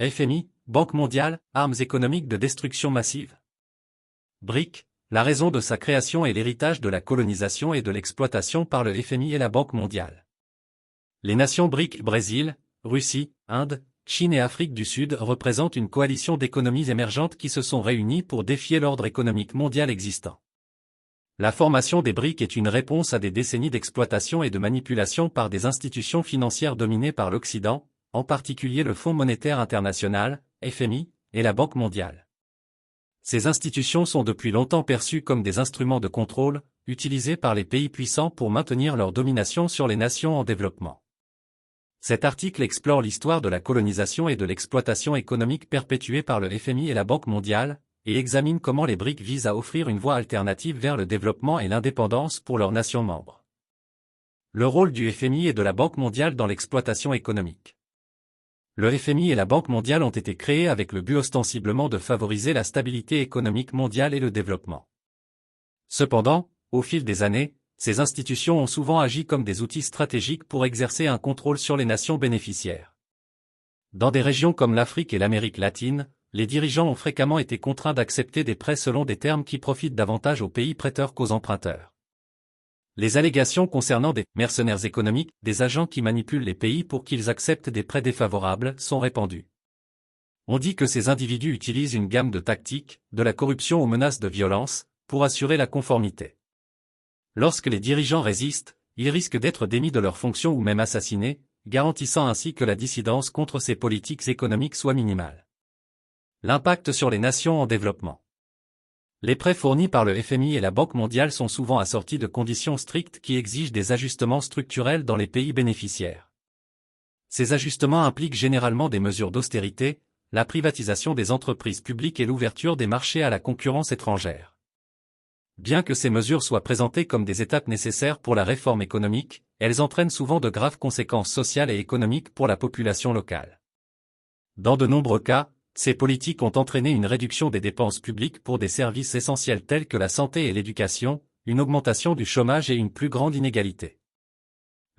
FMI, Banque mondiale, armes économiques de destruction massive. BRIC, la raison de sa création est l'héritage de la colonisation et de l'exploitation par le FMI et la Banque mondiale. Les nations BRIC, Brésil, Russie, Inde, Chine et Afrique du Sud représentent une coalition d'économies émergentes qui se sont réunies pour défier l'ordre économique mondial existant. La formation des BRIC est une réponse à des décennies d'exploitation et de manipulation par des institutions financières dominées par l'Occident, en particulier le Fonds monétaire international, FMI, et la Banque mondiale. Ces institutions sont depuis longtemps perçues comme des instruments de contrôle, utilisés par les pays puissants pour maintenir leur domination sur les nations en développement. Cet article explore l'histoire de la colonisation et de l'exploitation économique perpétuée par le FMI et la Banque mondiale, et examine comment les BRIC visent à offrir une voie alternative vers le développement et l'indépendance pour leurs nations membres. Le rôle du FMI et de la Banque mondiale dans l'exploitation économique. Le FMI et la Banque mondiale ont été créés avec le but ostensiblement de favoriser la stabilité économique mondiale et le développement. Cependant, au fil des années, ces institutions ont souvent agi comme des outils stratégiques pour exercer un contrôle sur les nations bénéficiaires. Dans des régions comme l'Afrique et l'Amérique latine, les dirigeants ont fréquemment été contraints d'accepter des prêts selon des termes qui profitent davantage aux pays prêteurs qu'aux emprunteurs. Les allégations concernant des mercenaires économiques, des agents qui manipulent les pays pour qu'ils acceptent des prêts défavorables, sont répandues. On dit que ces individus utilisent une gamme de tactiques, de la corruption aux menaces de violence, pour assurer la conformité. Lorsque les dirigeants résistent, ils risquent d'être démis de leurs fonctions ou même assassinés, garantissant ainsi que la dissidence contre ces politiques économiques soit minimale. L'impact sur les nations en développement. Les prêts fournis par le FMI et la Banque mondiale sont souvent assortis de conditions strictes qui exigent des ajustements structurels dans les pays bénéficiaires. Ces ajustements impliquent généralement des mesures d'austérité, la privatisation des entreprises publiques et l'ouverture des marchés à la concurrence étrangère. Bien que ces mesures soient présentées comme des étapes nécessaires pour la réforme économique, elles entraînent souvent de graves conséquences sociales et économiques pour la population locale. Dans de nombreux cas, ces politiques ont entraîné une réduction des dépenses publiques pour des services essentiels tels que la santé et l'éducation, une augmentation du chômage et une plus grande inégalité.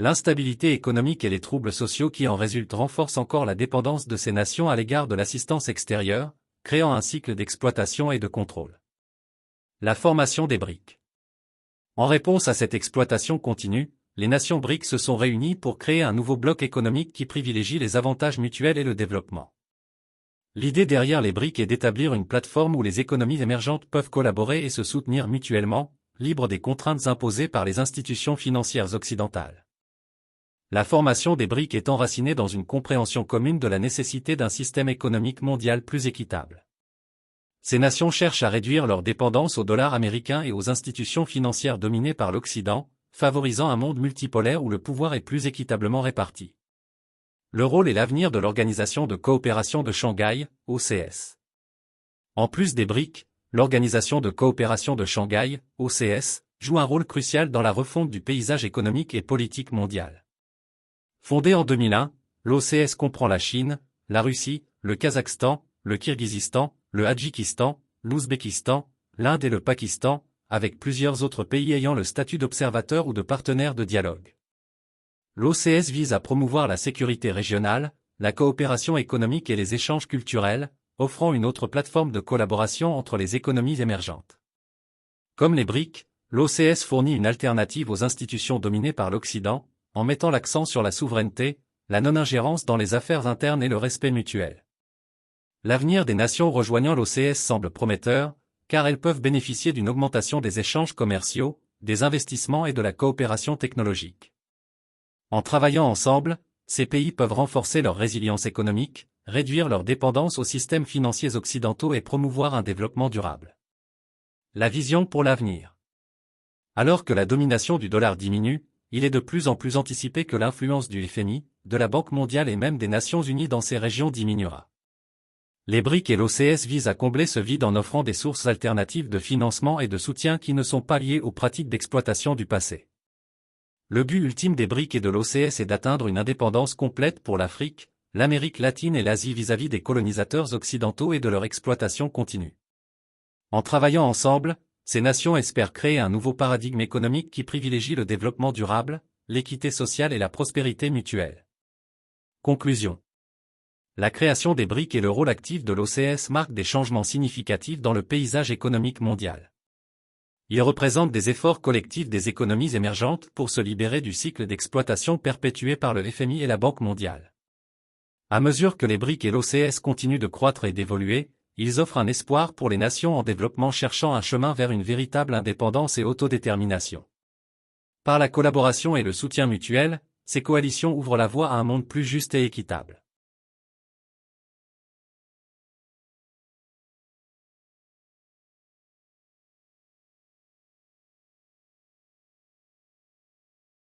L'instabilité économique et les troubles sociaux qui en résultent renforcent encore la dépendance de ces nations à l'égard de l'assistance extérieure, créant un cycle d'exploitation et de contrôle. La formation des BRIC. En réponse à cette exploitation continue, les nations BRIC se sont réunies pour créer un nouveau bloc économique qui privilégie les avantages mutuels et le développement. L'idée derrière les BRIC est d'établir une plateforme où les économies émergentes peuvent collaborer et se soutenir mutuellement, libres des contraintes imposées par les institutions financières occidentales. La formation des BRIC est enracinée dans une compréhension commune de la nécessité d'un système économique mondial plus équitable. Ces nations cherchent à réduire leur dépendance au dollar américain et aux institutions financières dominées par l'Occident, favorisant un monde multipolaire où le pouvoir est plus équitablement réparti. Le rôle et l'avenir de l'Organisation de coopération de Shanghai, OCS. En plus des BRIC, l'Organisation de coopération de Shanghai, OCS, joue un rôle crucial dans la refonte du paysage économique et politique mondial. Fondée en 2001, l'OCS comprend la Chine, la Russie, le Kazakhstan, le Kirghizistan, le Tadjikistan, l'Ouzbékistan, l'Inde et le Pakistan, avec plusieurs autres pays ayant le statut d'observateur ou de partenaire de dialogue. L'OCS vise à promouvoir la sécurité régionale, la coopération économique et les échanges culturels, offrant une autre plateforme de collaboration entre les économies émergentes. Comme les BRIC, l'OCS fournit une alternative aux institutions dominées par l'Occident, en mettant l'accent sur la souveraineté, la non-ingérence dans les affaires internes et le respect mutuel. L'avenir des nations rejoignant l'OCS semble prometteur, car elles peuvent bénéficier d'une augmentation des échanges commerciaux, des investissements et de la coopération technologique. En travaillant ensemble, ces pays peuvent renforcer leur résilience économique, réduire leur dépendance aux systèmes financiers occidentaux et promouvoir un développement durable. La vision pour l'avenir. Alors que la domination du dollar diminue, il est de plus en plus anticipé que l'influence du FMI, de la Banque mondiale et même des Nations unies dans ces régions diminuera. Les BRIC et l'OCS visent à combler ce vide en offrant des sources alternatives de financement et de soutien qui ne sont pas liées aux pratiques d'exploitation du passé. Le but ultime des BRIC et de l'OCS est d'atteindre une indépendance complète pour l'Afrique, l'Amérique latine et l'Asie vis-à-vis des colonisateurs occidentaux et de leur exploitation continue. En travaillant ensemble, ces nations espèrent créer un nouveau paradigme économique qui privilégie le développement durable, l'équité sociale et la prospérité mutuelle. Conclusion. La création des BRIC et le rôle actif de l'OCS marquent des changements significatifs dans le paysage économique mondial. Ils représentent des efforts collectifs des économies émergentes pour se libérer du cycle d'exploitation perpétué par le FMI et la Banque mondiale. À mesure que les BRIC et l'OCS continuent de croître et d'évoluer, ils offrent un espoir pour les nations en développement cherchant un chemin vers une véritable indépendance et autodétermination. Par la collaboration et le soutien mutuel, ces coalitions ouvrent la voie à un monde plus juste et équitable.